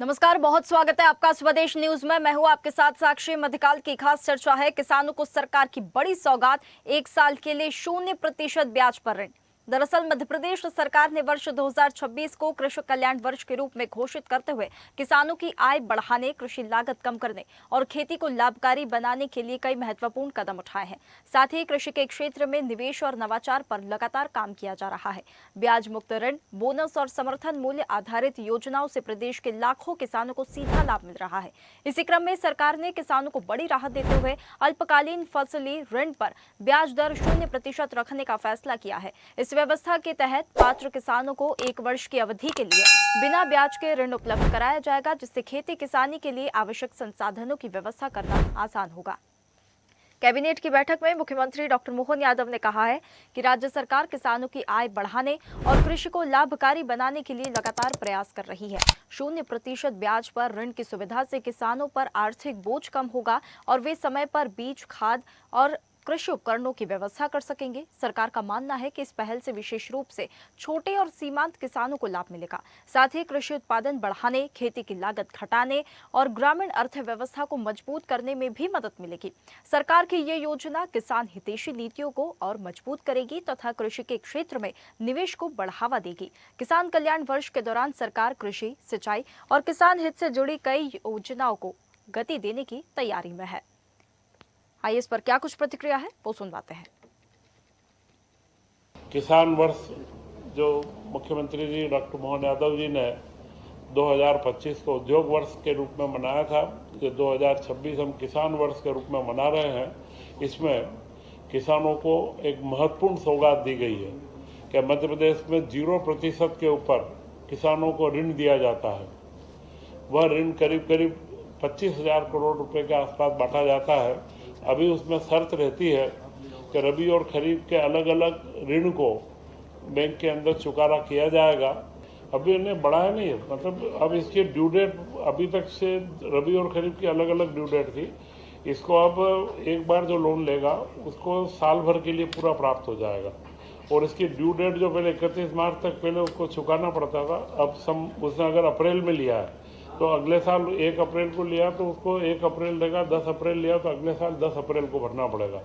नमस्कार, बहुत स्वागत है आपका स्वदेश न्यूज में। मैं हूं आपके साथ साक्षी। मध्यकाल की खास चर्चा है किसानों को सरकार की बड़ी सौगात, 1 साल के लिए 0% ब्याज पर ऋण। दरअसल मध्य प्रदेश सरकार ने वर्ष 2026 को कृषि कल्याण वर्ष के रूप में घोषित करते हुए किसानों की आय बढ़ाने, कृषि लागत कम करने और खेती को लाभकारी बनाने के लिए कई महत्वपूर्ण कदम उठाए हैं। साथ ही कृषि के क्षेत्र में निवेश और नवाचार पर लगातार काम किया जा रहा है। ब्याज मुक्त ऋण, बोनस और समर्थन मूल्य आधारित योजनाओं से प्रदेश के लाखों किसानों को सीधा लाभ मिल रहा है। इसी क्रम में सरकार ने किसानों को बड़ी राहत देते हुए अल्पकालीन फसली ऋण पर ब्याज दर 0% रखने का फैसला किया है। इस व्यवस्था के तहत पात्र किसानों को 1 वर्ष की अवधि के लिए बिना ब्याज के ऋण उपलब्ध कराया जाएगा, जिससे खेती किसानी के लिए आवश्यक संसाधनों की व्यवस्था करना आसान होगा। कैबिनेट की बैठक में मुख्यमंत्री डॉक्टर मोहन यादव ने कहा है कि राज्य सरकार किसानों की आय बढ़ाने और कृषि को लाभकारी बनाने के लिए लगातार प्रयास कर रही है। 0% ब्याज पर ऋण की सुविधा से किसानों पर आर्थिक बोझ कम होगा और वे समय पर बीज, खाद और कृषि उपकरणों की व्यवस्था कर सकेंगे। सरकार का मानना है कि इस पहल से विशेष रूप से छोटे और सीमांत किसानों को लाभ मिलेगा। साथ ही कृषि उत्पादन बढ़ाने, खेती की लागत घटाने और ग्रामीण अर्थव्यवस्था को मजबूत करने में भी मदद मिलेगी। सरकार की ये योजना किसान हितैषी नीतियों को और मजबूत करेगी तथा कृषि के क्षेत्र में निवेश को बढ़ावा देगी। किसान कल्याण वर्ष के दौरान सरकार कृषि, सिंचाई और किसान हित से जुड़ी कई योजनाओं को गति देने की तैयारी में है। आइए इस पर क्या कुछ प्रतिक्रिया है वो सुनवाते हैं। किसान वर्ष जो मुख्यमंत्री जी डॉक्टर मोहन यादव जी ने 2025 को उद्योग वर्ष के रूप में मनाया था, कि 2026 हम किसान वर्ष के रूप में मना रहे हैं। इसमें किसानों को एक महत्वपूर्ण सौगात दी गई है कि मध्य प्रदेश में 0% के ऊपर किसानों को ऋण दिया जाता है। वह ऋण करीब करीब 25,000 करोड़ रुपए के आसपास बांटा जाता है। अभी उसमें शर्त रहती है कि रबी और खरीफ के अलग अलग ऋण को बैंक के अंदर चुकाना किया जाएगा। अभी उन्हें बढ़ाया नहीं है, मतलब अब इसकी ड्यू डेट अभी तक से रबी और खरीफ की अलग अलग ड्यू डेट थी। इसको अब एक बार जो लोन लेगा उसको साल भर के लिए पूरा प्राप्त हो जाएगा। और इसकी ड्यू डेट जो पहले 31 मार्च तक पहले उसको चुकाना पड़ता था, अब उसने अगर अप्रैल में लिया है तो अगले साल 1 अप्रैल को लिया तो उसको 1 अप्रैल देगा, 10 अप्रैल लिया तो अगले साल 10 अप्रैल को भरना पड़ेगा।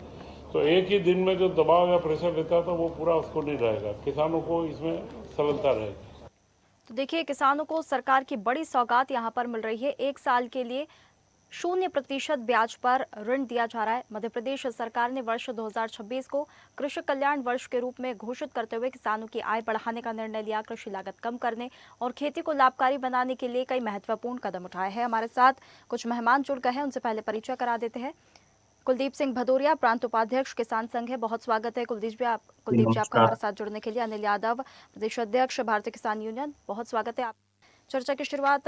तो एक ही दिन में जो दबाव या प्रेशर रहता था वो पूरा उसको नहीं रहेगा, किसानों को इसमें सरलता रहेगी। तो देखिए, किसानों को सरकार की बड़ी सौगात यहाँ पर मिल रही है। 1 साल के लिए 0% ब्याज पर ऋण दिया जा रहा है। मध्य प्रदेश सरकार ने वर्ष 2026 को कृषि कल्याण वर्ष के रूप में घोषित करते हुए किसानों की आय बढ़ाने का निर्णय लिया, कृषि लागत कम करने और खेती को लाभकारी बनाने के लिए कई महत्वपूर्ण कदम उठाए हैं। हमारे साथ कुछ मेहमान जुड़ गए हैं, उनसे पहले परिचय करा देते हैं। कुलदीप सिंह भदौरिया, प्रांत उपाध्यक्ष किसान संघ है। बहुत स्वागत है कुलदीप जी आपका हमारे साथ जुड़ने के लिए। अनिल यादव, प्रदेश अध्यक्ष भारतीय किसान यूनियन, बहुत स्वागत है आप। चर्चा की शुरुआत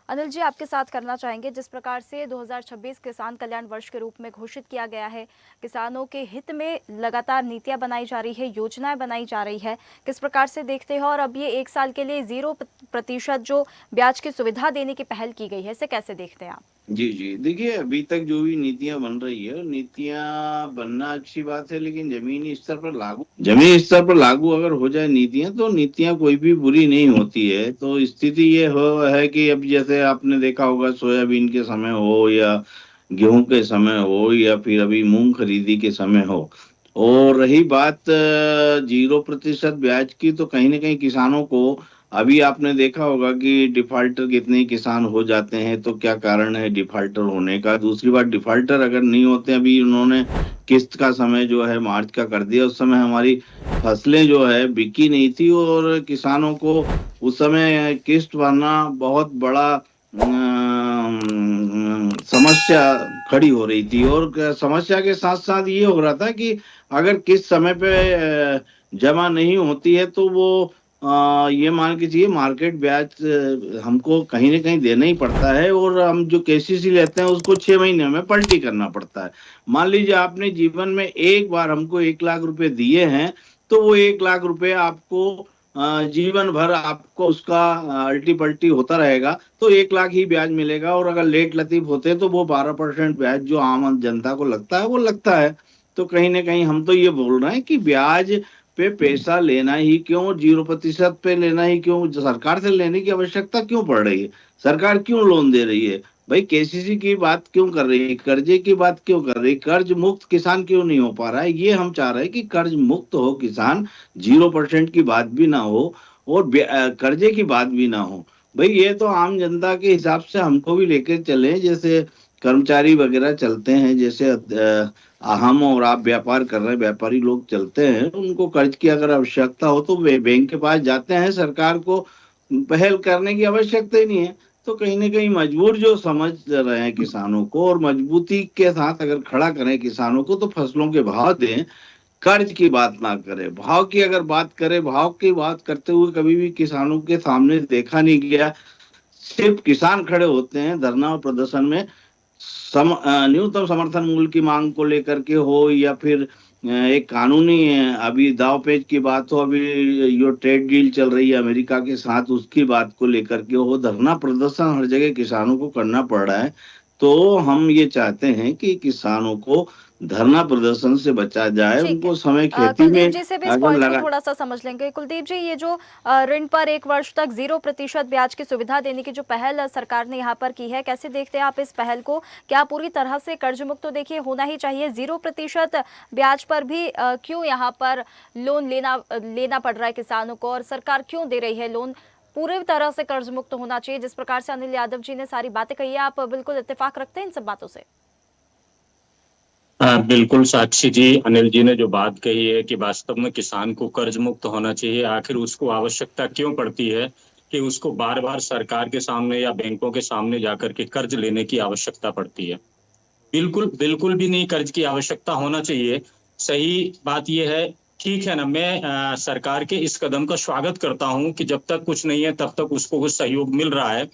अनिल जी आपके साथ करना चाहेंगे। जिस प्रकार से 2026 किसान कल्याण वर्ष के रूप में घोषित किया गया है, किसानों के हित में लगातार नीतियां बनाई जा रही है, योजनाएं बनाई जा रही है, किस प्रकार से देखते हो? और अब ये 1 साल के लिए 0% जो ब्याज की सुविधा देने की पहल की गई है, इसे कैसे देखते हैं आप? जी जी, देखिए अभी तक जो भी नीतियां बन रही है, नीतियां बनना अच्छी बात है, लेकिन जमीनी स्तर पर लागू अगर हो जाए नीतियां, तो नीतियां कोई भी बुरी नहीं होती है। तो स्थिति ये है कि अब जैसे आपने देखा होगा, सोयाबीन के समय हो या गेहूं के समय हो या फिर अभी मूंग खरीदी के समय हो, और रही बात 0% ब्याज की, तो कहीं ना कहीं किसानों को, अभी आपने देखा होगा कि डिफाल्टर कितने किसान हो जाते हैं, तो क्या कारण है डिफाल्टर होने का। दूसरी बात, डिफाल्टर अगर नहीं होते, अभी उन्होंने किस्त का समय जो है मार्च का कर दिया, उस समय हमारी फसलें जो है बिकी नहीं थी और किसानों को उस समय किस्त भरना बहुत बड़ा समस्या खड़ी हो रही थी। और समस्या के साथ साथ ये हो रहा था कि अगर किस समय पे जमा नहीं होती है, तो वो ये मान के चलिए मार्केट ब्याज हमको कहीं ना कहीं देना ही पड़ता है, और हम जो केसीसी लेते हैं उसको 6 महीने में पलटी करना पड़ता है। मान लीजिए आपने जीवन में एक बार हमको 1 लाख रुपए दिए हैं, तो वो 1 लाख रुपए आपको जीवन भर आपको उसका अल्टी पल्टी होता रहेगा, तो 1 लाख ही ब्याज मिलेगा। और अगर लेट लतीफ होते तो वो 12% ब्याज जो आम जनता को लगता है वो लगता है। तो कहीं ना कहीं हम तो ये बोल रहे हैं कि ब्याज पे पैसा लेना ही क्यों, 0% पे लेना ही क्यों, सरकार से लेने की आवश्यकता क्यों पड़ रही है, सरकार क्यों लोन दे रही है भाई, केसीसी की बात क्यों कर रही है, कर्जे की बात क्यों कर रही है, कर्ज मुक्त किसान क्यों नहीं हो पा रहा है, ये हम चाह रहे हैं कि कर्ज मुक्त हो किसान, 0% की बात भी ना हो और कर्जे की बात भी ना हो। भाई ये तो आम जनता के हिसाब से हमको भी लेकर चले, जैसे कर्मचारी वगैरह चलते हैं, जैसे हम और आप व्यापार कर रहे हैं, व्यापारी लोग चलते हैं, उनको कर्ज की अगर आवश्यकता हो तो वे बैंक के पास जाते हैं, सरकार को पहल करने की आवश्यकता ही नहीं है। तो कहीं ना कहीं मजबूर जो समझ रहे हैं किसानों को, और मजबूती के साथ अगर खड़ा करें किसानों को तो फसलों के भाव दें, कर्ज की बात ना करें, भाव की अगर बात करें, भाव की बात करते हुए कभी भी किसानों के सामने देखा नहीं गया। सिर्फ किसान खड़े होते हैं धरना और प्रदर्शन में, न्यूनतम समर्थन मूल्य की मांग को लेकर के हो, या फिर एक कानूनी अभी दाव पेच की बात हो, अभी जो ट्रेड डील चल रही है अमेरिका के साथ, उसकी बात को लेकर के हो, धरना प्रदर्शन हर जगह किसानों को करना पड़ रहा है। तो हम ये चाहते हैं कि किसानों को धरना प्रदर्शन से बचा जाए, ठीक है। उनको समय खेती कुलदीप में जी से भी इस अगर पॉइंट को लगा। थोड़ा सा समझ लेंगे। कुलदीप जी, ये जो ऋण पर 1 वर्ष तक 0% ब्याज की सुविधा देने की जो पहल सरकार ने यहाँ पर की है, कैसे देखते हैं आप इस पहल को? क्या पूरी तरह से कर्ज मुक्त तो देखिए होना ही चाहिए, 0% ब्याज पर भी क्यों यहाँ पर लोन लेना पड़ रहा है किसानों को, और सरकार क्यों दे रही है लोन? पूरी तरह से कर्ज मुक्त होना चाहिए, जिस प्रकार से अनिल यादव जी ने सारी बातें कही है, आप बिल्कुल इत्तेफाक रखते हैं इन सब बातों से? बिल्कुल साक्षी जी, अनिल जी ने जो बात कही है कि वास्तव में किसान को कर्ज मुक्त होना चाहिए, आखिर उसको आवश्यकता क्यों पड़ती है कि उसको बार बार सरकार के सामने या बैंकों के सामने जाकर के कर्ज लेने की आवश्यकता पड़ती है? बिल्कुल बिल्कुल भी नहीं कर्ज की आवश्यकता होना चाहिए। सही बात यह है, ठीक है ना, मैं सरकार के इस कदम का स्वागत करता हूं कि जब तक कुछ नहीं है तब तक उसको कुछ सहयोग मिल रहा है।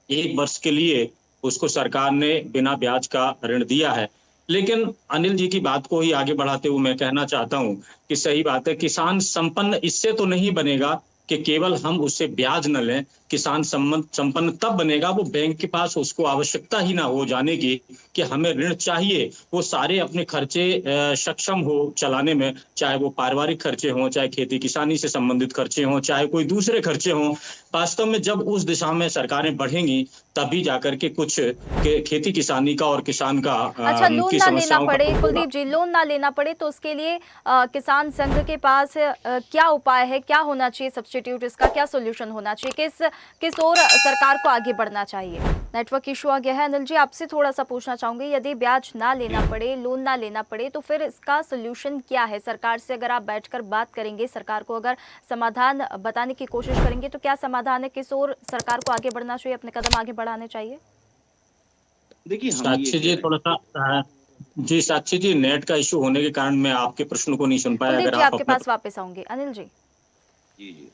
1 वर्ष के लिए उसको सरकार ने बिना ब्याज का ऋण दिया है। लेकिन अनिल जी की बात को ही आगे बढ़ाते हुए मैं कहना चाहता हूं कि सही बात है, किसान संपन्न इससे तो नहीं बनेगा कि केवल हम उससे ब्याज न लें। किसान संपन्न तब बनेगा वो बैंक के पास उसको आवश्यकता ही ना हो जाने की कि हमें ऋण चाहिए, वो सारे अपने खर्चे सक्षम हो चलाने में, चाहे वो पारिवारिक खर्चे हों, चाहे खेती किसानी से संबंधित खर्चे हों, चाहे कोई दूसरे खर्चे हों। वास्तव में जब उस दिशा में सरकारें बढ़ेंगी तभी जाकर के कुछ खेती किसानी का और किसान का अच्छा, लोन की ना लेना समस्याओं का पड़े हल होगा। कुलदीप जी, लोन ना लेना पड़े तो उसके लिए किसान संघ के पास क्या उपाय है, क्या होना चाहिए सब्स्टिट्यूट, इसका क्या सोल्यूशन होना चाहिए, किस ओर सरकार को आगे बढ़ना चाहिए? नेटवर्क इशू आ गया है। अनिल जी, आपसे थोड़ा सा पूछना चाहूंगी, यदि ब्याज ना लेना पड़े, लोन ना लेना पड़े, तो फिर इसका सोल्यूशन क्या है? सरकार से अगर आप बैठकर बात करेंगे, सरकार को अगर समाधान बताने की कोशिश करेंगे, तो क्या समाधान है, किस ओर सरकार को आगे बढ़ना चाहिए, अपने कदम आगे बढ़ाने चाहिए? देखिए हम ये साक्षी जी थोड़ा सा जी, साक्षी जी, नेट का इशू होने के कारण मैं आपके प्रश्न को नहीं सुन पाया। कुलदीप अगर जी, आप आपके अपना पास वापस आऊंगी। अनिल जी। जी जी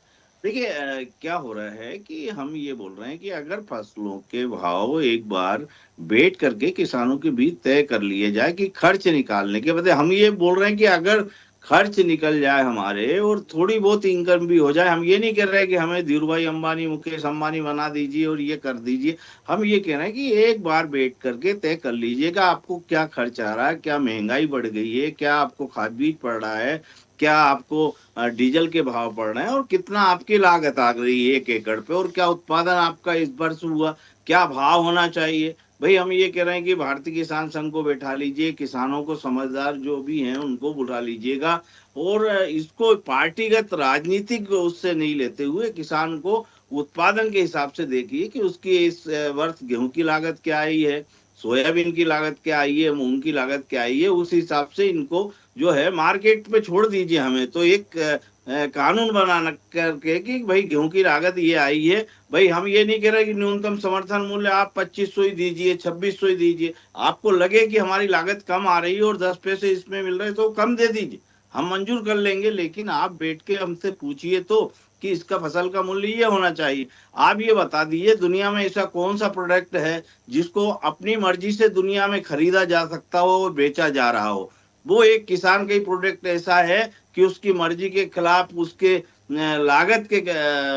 देखिए क्या हो रहा है कि हम ये बोल रहे हैं कि अगर फसलों के भाव एक बार बैठ करके किसानों के बीच तय कर लिए जाए कि खर्च निकालने के बजाय, हम ये बोल रहे हैं कि अगर खर्च निकल जाए हमारे और थोड़ी बहुत इनकम भी हो जाए, हम ये नहीं कह रहे कि हमें धीरू भाई अंबानी मुकेश अंबानी बना दीजिए और ये कर दीजिए। हम ये कह रहे हैं कि एक बार बैठ करके तय कर लीजिएगा आपको क्या खर्च आ रहा है, क्या महंगाई बढ़ गई है, क्या आपको खाद बीज पड़ रहा है, क्या आपको डीजल के भाव पड़ रहे हैं, और कितना आपकी लागत आ गई 1 एकड़ पे, और क्या उत्पादन आपका इस वर्ष हुआ, क्या भाव होना चाहिए। भाई हम ये कह रहे हैं कि भारतीय किसान संघ को बैठा लीजिए, किसानों को समझदार जो भी हैं उनको बुला लीजिएगा, और इसको पार्टीगत राजनीतिक उससे नहीं लेते हुए किसान को उत्पादन के हिसाब से देखिए कि उसकी इस वर्ष गेहूं की लागत क्या आई है, सोयाबीन की लागत क्या आई है, मूंग की लागत क्या आई है, उस हिसाब से इनको जो है मार्केट पे छोड़ दीजिए। हमें तो एक कानून बनाना करके कि भाई गेहूं की लागत ये आई है, भाई हम ये नहीं कह रहे कि न्यूनतम समर्थन मूल्य आप 2500 ही दीजिए, 2600 ही दीजिए, आपको लगे कि हमारी लागत कम आ रही है और 10 पैसे इसमें मिल रहे तो कम दे दीजिए, हम मंजूर कर लेंगे, लेकिन आप बैठ के हमसे पूछिए तो कि इसका फसल का मूल्य ये होना चाहिए। आप ये बता दीजिए दुनिया में ऐसा कौन सा प्रोडक्ट है जिसको अपनी मर्जी से दुनिया में खरीदा जा सकता हो और बेचा जा रहा हो। वो एक किसान का ही प्रोडक्ट ऐसा है कि उसकी मर्जी के खिलाफ उसके लागत के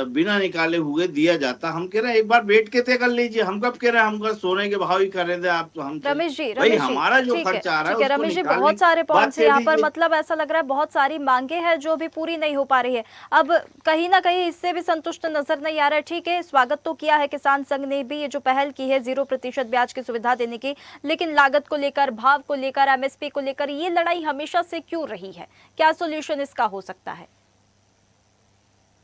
बिना निकाले हुए दिया जाता। हम कह रहे हैं एक बार बैठ के तय कर लीजिए। हम कब कह रहे हैं हम सोने के भाव ही कर रहे थे आप तो हमसे। रमेश जी, भाई रमेश जी, हमारा जो ठीक है, खर्च आ रहा है ठीक है उसको रमेश जी, निकालने बहुत की सारे बात पॉइंट्स है कह यहाँ पर, दीजिए। मतलब ऐसा लग रहा है बहुत सारी मांगे हैं जो भी पूरी नहीं हो पा रही है। अब कहीं ना कहीं इससे भी संतुष्ट नजर नहीं आ रहा है। ठीक है, स्वागत तो किया है किसान संघ ने भी, ये जो पहल की है 0% ब्याज की सुविधा देने की, लेकिन लागत को लेकर, भाव को लेकर, एमएसपी को लेकर ये लड़ाई हमेशा से क्यों रही है? क्या सोल्यूशन इसका हो सकता है?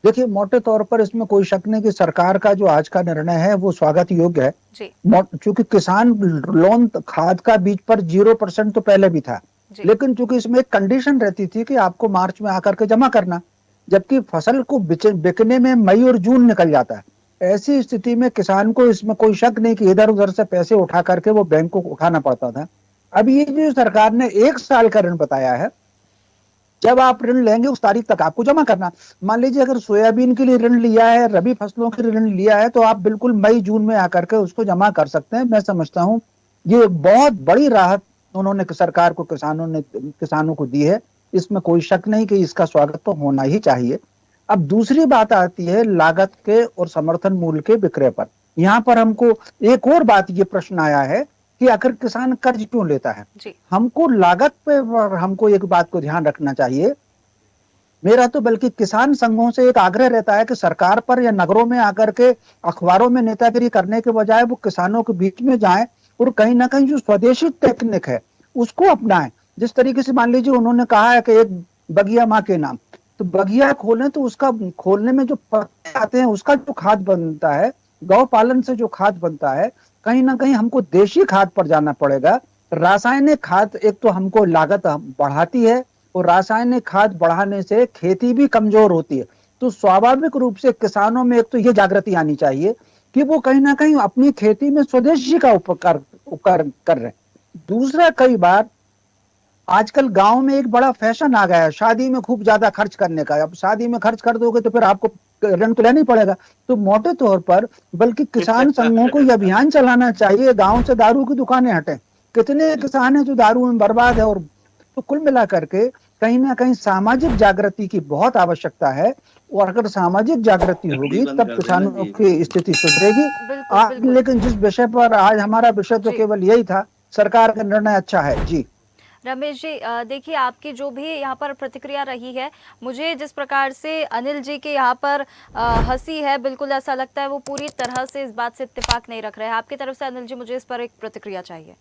देखिए, मोटे तौर पर इसमें कोई शक नहीं कि सरकार का जो आज का निर्णय है वो स्वागत योग्य है। जी चूंकि किसान लोन खाद का बीज पर 0% तो पहले भी था, जी लेकिन चूंकि इसमें एक कंडीशन रहती थी कि आपको मार्च में आकर के जमा करना, जबकि फसल को बिकने में मई और जून निकल जाता है। ऐसी स्थिति में किसान को इसमें कोई शक नहीं कि इधर उधर से पैसे उठा करके वो बैंक को उठाना पड़ता था। अब ये जो सरकार ने 1 साल का ऋण बताया है, जब आप ऋण लेंगे उस तारीख तक आपको जमा करना। मान लीजिए अगर सोयाबीन के लिए ऋण लिया है, रबी फसलों के लिए ऋण लिया है, तो आप बिल्कुल मई जून में आकर के उसको जमा कर सकते हैं। मैं समझता हूं ये बहुत बड़ी राहत उन्होंने सरकार को किसानों को दी है। इसमें कोई शक नहीं कि इसका स्वागत तो होना ही चाहिए। अब दूसरी बात आती है लागत के और समर्थन मूल्य के विक्रय पर। यहाँ पर हमको एक और बात ये प्रश्न आया है कि आखिर किसान कर्ज क्यों लेता है। जी हमको लागत पे हमको एक बात को ध्यान रखना चाहिए। मेरा तो बल्कि किसान संघों से एक आग्रह रहता है कि सरकार पर या नगरों में आकर के अखबारों में नेतागिरी करने के बजाय वो किसानों के बीच में जाएं और कहीं ना कहीं जो स्वदेशी टेक्निक है उसको अपनाएं। जिस तरीके से मान लीजिए उन्होंने कहा है कि एक बगिया माँ के नाम, तो बगिया खोलें तो उसका खोलने में जो पत्ते आते हैं उसका जो खाद बनता है, गौ पालन से जो खाद बनता है, कहीं ना कहीं हमको देशी खाद पर जाना पड़ेगा। रासायनिक खाद एक तो हमको लागत बढ़ाती है और रासायनिक खाद बढ़ाने से खेती भी कमजोर होती है। तो स्वाभाविक रूप से किसानों में एक तो ये जागृति आनी चाहिए कि वो कहीं ना कहीं अपनी खेती में स्वदेशी का उपकार कर रहे हैं। दूसरा, कई बार आजकल गांव में एक बड़ा फैशन आ गया है शादी में खूब ज्यादा खर्च करने का। अब शादी में खर्च कर दोगे तो फिर आपको ऋण तो लेना ही पड़ेगा। तो मोटे तौर पर बल्कि किसान संघों को यह अभियान चलाना चाहिए गांव से दारू की दुकानें हटें। कितने किसान हैं जो दारू में बर्बाद है। और तो कुल मिलाकर के कहीं ना कहीं सामाजिक जागृति की बहुत आवश्यकता है, और अगर सामाजिक जागृति होगी बंद तब कर देना किसानों जी। की स्थिति सुधरेगी। बिल्कुल बिल्कुल लेकिन जिस विषय पर आज हमारा विषय तो जी केवल यही था, सरकार का निर्णय अच्छा है जी। रमेश जी, देखिए आपकी जो भी यहाँ पर प्रतिक्रिया रही है, मुझे जिस प्रकार से अनिल जी के यहाँ पर हंसी है, बिल्कुल ऐसा लगता है वो पूरी तरह से इस बात से इत्तेफाक नहीं रख रहे हैं। आपकी तरफ से अनिल जी मुझे इस पर एक प्रतिक्रिया चाहिए।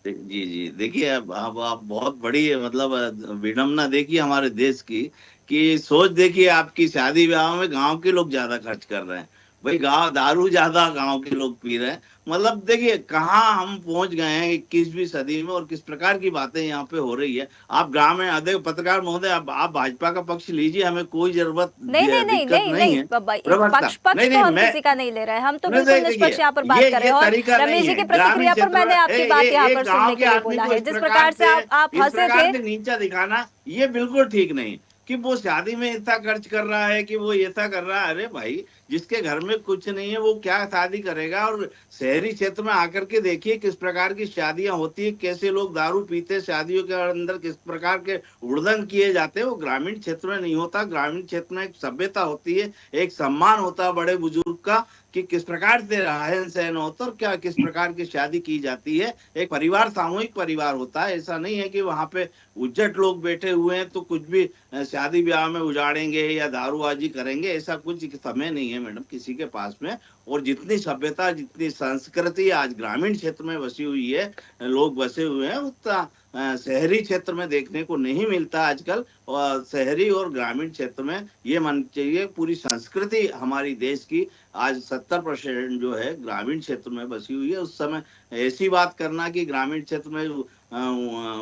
जी जी, देखिए अब आप बहुत बड़ी मतलब विडम्बना देखिए हमारे देश की, कि सोच देखिए आपकी शादी ब्याह में गांव के लोग ज्यादा खर्च कर रहे हैं। भाई गांव दारू ज्यादा गांव के लोग पी रहे हैं। मतलब देखिए कहाँ हम पहुंच गए हैं 21वीं सदी में और किस प्रकार की बातें यहाँ पे हो रही है। आप ग्राम में अधिक पत्रकार महोदय, आप भाजपा का पक्ष लीजिए, हमें कोई जरूरत नहीं नहीं नहीं दिक्कत नहीं नहीं नहीं है। प्रवक्ता, पक्ष नहीं तो नहीं हम मैं किसी का नहीं ले रहे हैं, हम तो नहीं बिल्कुल देखिए, निष्पक्ष यहाँ पर बात कर रहे हैं। और तरीका रमेश नहीं जी है की ग्रामीण प्रतिक्रिया पर क्षेत्र मैंने में आपकी बात यहाँ पर गांव सुनने के के लिए आदमी बोला को है। जिस प्रकार से आप हंसे थे, नीचा दिखाना ये बिल्कुल ठीक नहीं कि वो शादी में इतना खर्च कर रहा है, कि वो ऐसा कर रहा है। अरे भाई, जिसके घर में कुछ नहीं है वो क्या शादी करेगा। और शहरी क्षेत्र में आकर के देखिए किस प्रकार की शादियां होती है, कैसे लोग दारू पीते, शादियों के अंदर किस प्रकार के उड़दंग किए जाते हैं। वो ग्रामीण क्षेत्र में नहीं होता। ग्रामीण क्षेत्र में एक सभ्यता होती है, एक सम्मान होता है बड़े बुजुर्ग का, कि किस प्रकार से रहन सहन होता है और क्या किस प्रकार की शादी की जाती है। एक परिवार सामूहिक परिवार होता है। ऐसा नहीं है कि वहां पे उज्जट लोग बैठे हुए हैं तो कुछ भी शादी ब्याह में उजाड़ेंगे या दारूबाजी करेंगे। ऐसा कुछ समय नहीं है मैडम किसी के पास में। और जितनी सभ्यता, जितनी संस्कृति आज ग्रामीण क्षेत्र में बसी हुई है, लोग बसे हुए हैं, उतना शहरी क्षेत्र में देखने को नहीं मिलता आजकल। और शहरी और ग्रामीण क्षेत्र में ये मन चाहिए, पूरी संस्कृति हमारी देश की आज 70% जो है ग्रामीण क्षेत्र में बसी हुई है। उस समय ऐसी बात करना कि ग्रामीण क्षेत्र में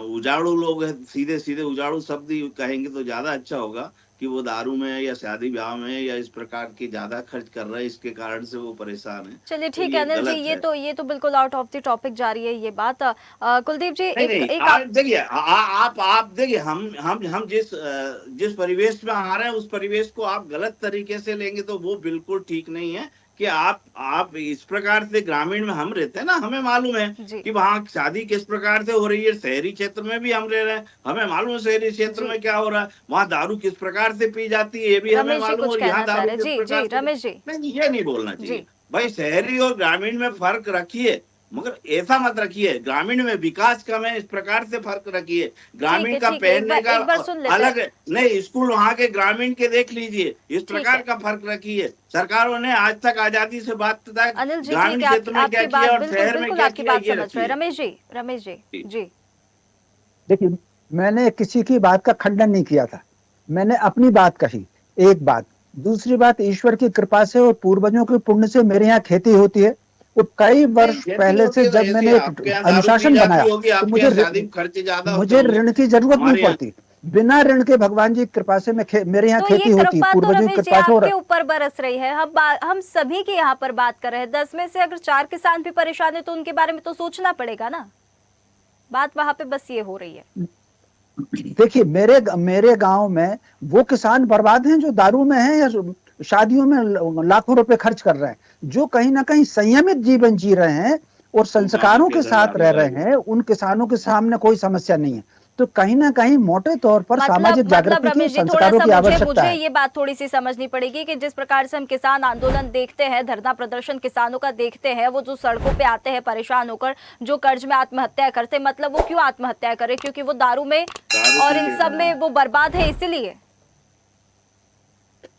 उजाड़ू लोग हैं, सीधे सीधे उजाड़ू शब्द ही कहेंगे तो ज्यादा अच्छा होगा, कि वो दारू में या शादी ब्याह में या इस प्रकार की ज्यादा खर्च कर रहे हैं, इसके कारण से वो परेशान है। चलिए तो ठीक है ये अनिल जी, गलत है। ये तो बिल्कुल आउट ऑफ द टॉपिक जा रही है ये बात। कुलदीप जी, नहीं एक नहीं, एक आप देखिए, आप देखिए, हम जिस परिवेश में आ रहे हैं उस परिवेश को आप गलत तरीके से लेंगे तो वो बिल्कुल ठीक नहीं है। कि आप इस प्रकार से ग्रामीण में हम रहते हैं ना, हमें मालूम है जी। कि वहाँ शादी किस प्रकार से हो रही है। शहरी क्षेत्र में भी हम रह रहे हैं, हमें मालूम है शहरी क्षेत्र जी। में क्या हो रहा है, वहाँ दारू किस प्रकार से पी जाती है ये भी हमें रमेश जी मालूम, कुछ और यहाँ कहना चाह दारू रहे हैं। किस जी प्रकार जी से। रमेश जी। नहीं, ये नहीं बोलना जी। चाहिए भाई, शहरी और ग्रामीण में फर्क रखिए, मगर ऐसा मत रखिए ग्रामीण में विकास कम है इस प्रकार से फर्क रखिए। ग्रामीण का ठीक है, पहनने का एक बार सुन लेते अलग हैं। है, नहीं स्कूल वहाँ के ग्रामीण के देख लीजिए, इस ठीक प्रकार है। का फर्क रखिए। सरकारों ने आज तक आजादी से बात तक अनिल जी ग्रामीण ठीक है, क्षेत्र में क्या आपकी किया बात और बिल्कुल शहर में बिल्कुल क्या आपकी किया बात ये समझ रहे हैं। रखिए। रमेश जी जी। देखिए, मैंने किसी की बात का खंडन नहीं किया था, मैंने अपनी बात कही। एक बात, दूसरी बात, ईश्वर की कृपा से और पूर्वजों के पुण्य से मेरे यहाँ खेती होती है। और कई वर्ष खेती पहले होती से है तो जब ऐसे मैंने एक आपके यहाँ दारू पी अनुशासन जाती बनाया होगी, तो आपके यहाँ शादी में खर्चे ज्यादा होते मुझे होंगे। ऋण की जरूरत नहीं हमारे यहाँ पड़ती। बिना ऋण के भगवान जी की कृपा से मेरे यहाँ तो ये खेती होती, कृपा तो पूर्वजों की रमेश जी कृपा से। और आपके ऊपर बरस रही है। हम सभी के यहाँ पर बात कर रहे हैं। 10 में से अगर 4 किसान भी परेशान है तो उनके बारे में तो सोचना पड़ेगा ना। बात वहां पे बस ये हो रही है। देखिए, मेरे गांव में वो किसान बर्बाद हैं जो दारू में हैं या शादियों में लाखों रुपए खर्च कर रहे हैं। जो कहीं ना कहीं संयमित जीवन जी रहे हैं और संस्कारों के साथ रह रहे हैं, उन किसानों के सामने कोई समस्या नहीं है। तो कहीं ना कहीं मोटे तौर पर सामाजिक जागृति की, रमेश जी थोड़ा संस्कारों सा की आवश्यकता मुझे है। ये बात थोड़ी सी समझनी पड़ेगी कि जिस प्रकार से हम किसान आंदोलन देखते हैं, धरना प्रदर्शन किसानों का देखते हैं, वो जो सड़कों पे आते हैं परेशान होकर, जो कर्ज में आत्महत्या करते हैं, मतलब वो क्यों आत्महत्या करे? क्योंकि वो दारू में और इन सब में वो बर्बाद है, इसीलिए।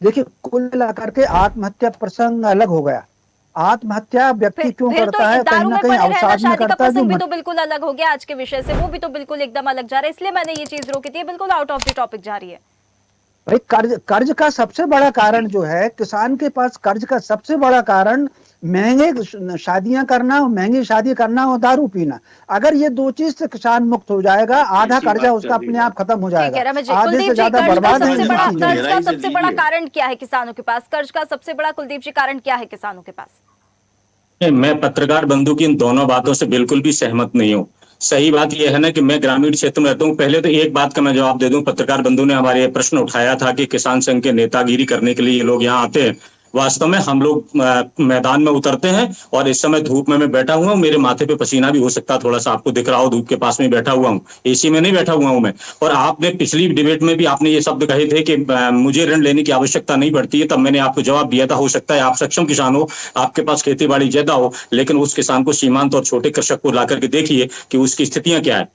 देखिए, कुल मिलाकर के आत्महत्या प्रसंग अलग हो गया। आत्महत्या व्यक्ति क्यों फिर तो करता है, दारू कहीं ना में कहीं पड़े रहना, अवसाद में शादी का करता है। प्रसंग भी तो बिल्कुल अलग हो गया आज के विषय से, वो भी तो बिल्कुल एकदम अलग जा रहा है, इसलिए मैंने ये चीज रोकी थी। बिल्कुल आउट ऑफ द टॉपिक जा रही है भाई। कर्ज का सबसे बड़ा कारण जो है, किसान के पास कर्ज का सबसे बड़ा कारण महंगे शादियां करना, महंगी शादी करना और दारू पीना। अगर ये दो चीज से किसान मुक्त हो जाएगा, आधा कर्जा उसका अपने आप खत्म हो ठीक है जाएगा। रमेश जी। आधे कुलदीप से जी, ज्यादा कर्ज का बर्बाद है सबसे इन बड़ा चीजों में। कर्ज का गहराई से सबसे बड़ा लीजिए। कारण क्या है किसानों के पास? कर्ज का सबसे बड़ा, कुलदीप जी, कारण क्या है किसानों के पास? मैं पत्रकार बंधु की इन दोनों बातों से बिल्कुल भी सहमत नहीं हूँ। सही बात यह है ना कि मैं ग्रामीण क्षेत्र में रहता हूँ। पहले तो एक बात का मैं जवाब दे दूं, पत्रकार बंधु ने हमारे ये प्रश्न उठाया था कि किसान संघ के नेतागिरी करने के लिए ये लोग यहाँ आते हैं। वास्तव में हम लोग मैदान में उतरते हैं और इस समय धूप में मैं बैठा हुआ हूँ, मेरे माथे पे पसीना भी हो सकता है, थोड़ा सा आपको दिख रहा हो, धूप के पास में बैठा हुआ हूँ, एसी में नहीं बैठा हुआ हूँ मैं। और आपने पिछली डिबेट में भी आपने ये शब्द कहे थे कि मुझे ऋण लेने की आवश्यकता नहीं पड़ती है, तब मैंने आपको जवाब दिया था, हो सकता है आप सक्षम किसान हो, आपके पास खेती बाड़ी ज्यादा हो, लेकिन उस किसान को, सीमांत और छोटे कृषक को ला करके देखिए कि उसकी स्थितियां क्या है।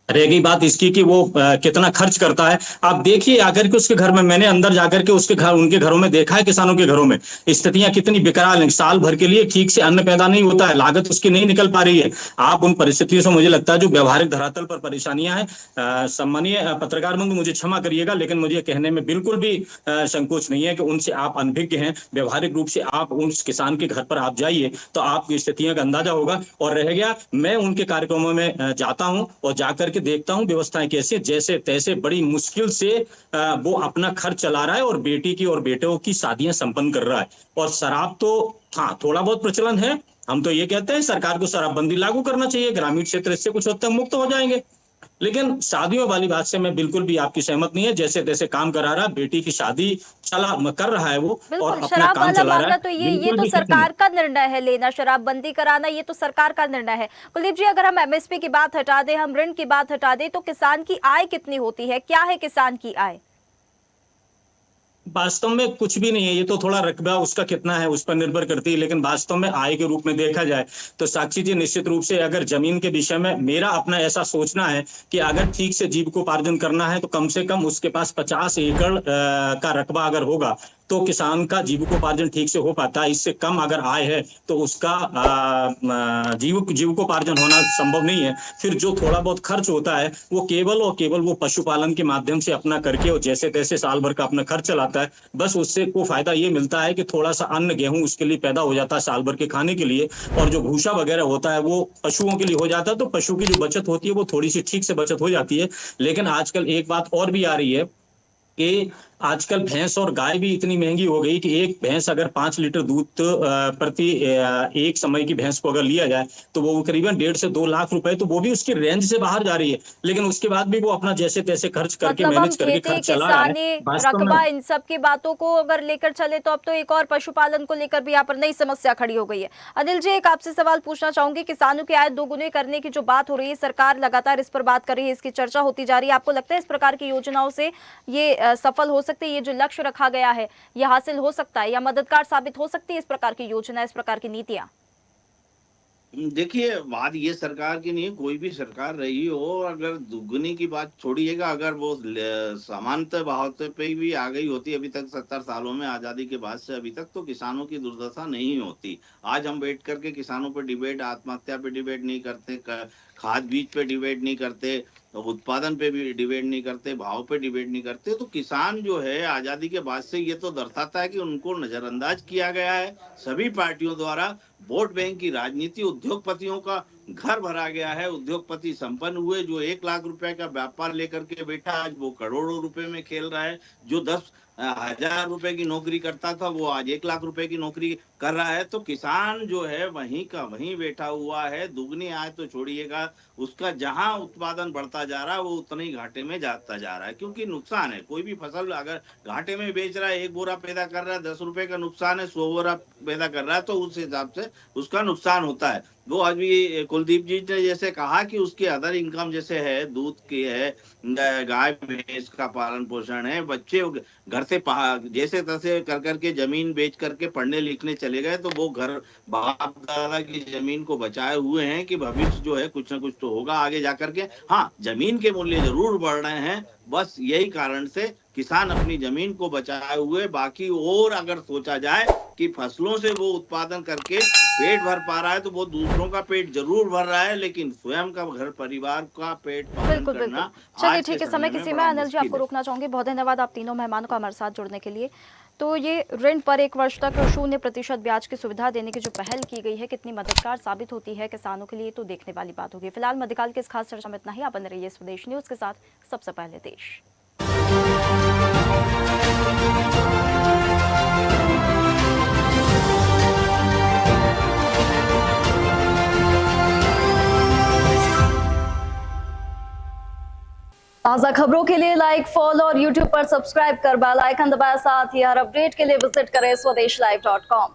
रह गई बात इसकी कि वो कितना खर्च करता है, आप देखिए आकर के उसके घर में, मैंने अंदर जाकर के उसके घर, उनके घरों में देखा है, किसानों के घरों में स्थितियां कितनी बेकरार हैं। साल भर के लिए ठीक से अन्न पैदा नहीं होता है, लागत उसकी नहीं निकल पा रही है। आप उन परिस्थितियों से, मुझे लगता है जो व्यवहारिक धरातल पर परेशानियां हैं, सम्मानीय पत्रकार बंधु मुझे क्षमा करिएगा, लेकिन मुझे कहने में बिल्कुल भी संकोच नहीं है कि उनसे आप अनभिज्ञ हैं। व्यवहारिक रूप से आप उस किसान के घर पर आप जाइए तो आपकी स्थितियों का अंदाजा होगा। और रह गया, मैं उनके कार्यक्रमों में जाता हूं और जाकर के देखता हूं व्यवस्थाएं कैसे, जैसे तैसे बड़ी मुश्किल से वो अपना खर्च चला रहा है और बेटी की और बेटों की शादियां संपन्न कर रहा है। और शराब तो हाँ थोड़ा बहुत प्रचलन है, हम तो ये कहते हैं सरकार को शराबबंदी लागू करना चाहिए, ग्रामीण क्षेत्र इससे कुछ हद तक मुक्त हो जाएंगे। लेकिन शादियों वाली बात से मैं बिल्कुल भी आपकी सहमत नहीं है। जैसे तैसे काम करा रहा, बेटी की शादी कर रहा है वो, और बिल्कुल। अपना शराब काम वाला चला रहा मामला है, तो ये बिल्कुल तो भी कुछ नहीं। सरकार का निर्णय है लेना, शराबबंदी कराना ये तो सरकार का निर्णय है। कुलदीप जी, अगर हम एमएसपी की बात हटा दें, हम ऋण की बात हटा दें, तो किसान की आय कितनी होती है? क्या है किसान की आय? वास्तव में कुछ भी नहीं है, ये तो थोड़ा रकबा उसका कितना है उस पर निर्भर करती है। लेकिन वास्तव में आय के रूप में देखा जाए तो साक्षी जी, निश्चित रूप से अगर जमीन के विषय में मेरा अपना ऐसा सोचना है कि अगर ठीक से जीविकोपार्जन करना है तो कम से कम उसके पास 50 एकड़ का रकबा अगर होगा तो किसान का जीविकोपार्जन ठीक से हो पाता है। इससे कम अगर आय है तो उसका जीविकोपार्जन होना संभव नहीं है। फिर जो थोड़ा बहुत खर्च होता है वो केवल और केवल वो पशुपालन के माध्यम से अपना करके और जैसे तैसे साल भर का अपना खर्च चलाता है। बस उससे को फायदा ये मिलता है कि थोड़ा सा अन्न गेहूं उसके लिए पैदा हो जाता है साल भर के खाने के लिए, और जो भूसा वगैरह होता है वो पशुओं के लिए हो जाता है। तो पशु की जो बचत होती है वो थोड़ी सी ठीक से बचत हो जाती है। लेकिन आजकल एक बात और भी आ रही है कि आजकल भैंस और गाय भी इतनी महंगी हो गई कि एक भैंस अगर 5 लीटर दूध प्रति एक समय की भैंस को अगर लिया जाए तो वो करीबन 1.5 से 2 लाख रुपए, तो वो भी उसके रेंज से बाहर जा रही है। लेकिन उसके बाद भी वो अपना जैसे तैसे खर्च करके मतलब हम मैनेज करके खेती, खर्च चला रहा है। किसानी, वास्तव में रकबा, इन सब की बातों को अगर लेकर चले तो अब तो एक और पशुपालन को लेकर भी यहाँ पर नई समस्या खड़ी हो गई है। अनिल जी, एक आपसे सवाल पूछना चाहूंगी, किसानों की आय दोगुनी करने की जो बात हो रही है, सरकार लगातार इस पर बात कर रही है, इसकी चर्चा होती जा रही है, आपको लगता है इस प्रकार की योजनाओं से ये सफल हो सकती है, ये जो लक्ष्य रखा गया है ये हासिल हो सकता है, या मददगार साबित हो सकती है इस प्रकार की योजना, इस प्रकार की नीतियां? देखिए, बात ये सरकार की नहीं है, कोई भी सरकार रही हो, अगर दुगनी की बात छोड़िएगा, अगर वो समानता भाव पे भी आ गई होती अभी तक 70 सालों में आजादी के बाद से अभी तक, तो किसानों की दुर्दशा नहीं होती। आज हम बैठ करके किसानों पर डिबेट, आत्महत्या पे डिबेट नहीं करते, खाद बीज पे डिबेट नहीं करते, उत्पादन पे भी डिबेट नहीं करते, भाव पे डिबेट नहीं करते, तो किसान जो है आजादी के बाद से, ये तो दर्शाता है कि उनको नजरअंदाज किया गया है सभी पार्टियों द्वारा। वोट बैंक की राजनीति, उद्योगपतियों का घर भरा गया है, उद्योगपति संपन्न हुए, जो 1 लाख रुपए का व्यापार लेकर के बैठा, आज वो करोड़ों रुपए में खेल रहा है। जो 10,000 रुपए की नौकरी करता था, वो आज 1 लाख रुपए की नौकरी कर रहा है। तो किसान जो है वहीं का वहीं बैठा हुआ है। दुगनी आय तो छोड़िएगा, उसका जहां उत्पादन बढ़ता जा रहा है वो उतना ही घाटे में जाता जा रहा है, क्योंकि नुकसान है। कोई भी फसल अगर घाटे में बेच रहा है, 1 बोरा पैदा कर रहा है, 10 रुपए का नुकसान है, 100 बोरा पैदा कर रहा है, तो उस हिसाब से उसका नुकसान होता है। वो अभी कुलदीप जी ने जैसे कहा कि उसके अदर इनकम जैसे है, दूध की है, गाय भैंस का पालन पोषण है, बच्चे घर से जैसे तैसे कर करके जमीन बेच करके पढ़ने लिखने चले गए, तो वो घर बाप दादा की जमीन को बचाए हुए हैं कि भविष्य जो है कुछ ना कुछ तो होगा आगे जाकर के। हाँ, जमीन के मूल्य जरूर बढ़ रहे हैं, बस यही कारण से किसान अपनी जमीन को बचाए हुए, बाकी और अगर सोचा जाए कि फसलों से वो उत्पादन करके पेट भर पा रहा है, तो वो दूसरों का पेट जरूर भर रहा है, लेकिन स्वयं का घर परिवार का पेट पालन बिल्कुल बिल्कुल। करना चलिए आज के ठीक है, समय की में सीमा बड़ा है। अनिल जी, मुश्किल आपको है। रोकना चाहूंगी। बहुत धन्यवाद आप तीनों मेहमानों का हमारे साथ जुड़ने के लिए। तो ये ऋण पर 1 वर्ष तक 0% ब्याज की सुविधा देने की जो पहल की गई है, कितनी मददगार साबित होती है किसानों के लिए, तो देखने वाली बात होगी। फिलहाल मध्यकाल के इस खास चर्चा में इतना ही। आप बने रहिए स्वदेश न्यूज के साथ, सबसे पहले देश। ताज़ा खबरों के लिए लाइक, फॉलो और यूट्यूब पर सब्सक्राइब कर बेल आइकन दबाएं। साथ ही हर अपडेट के लिए विजिट करें swedeshlive.com।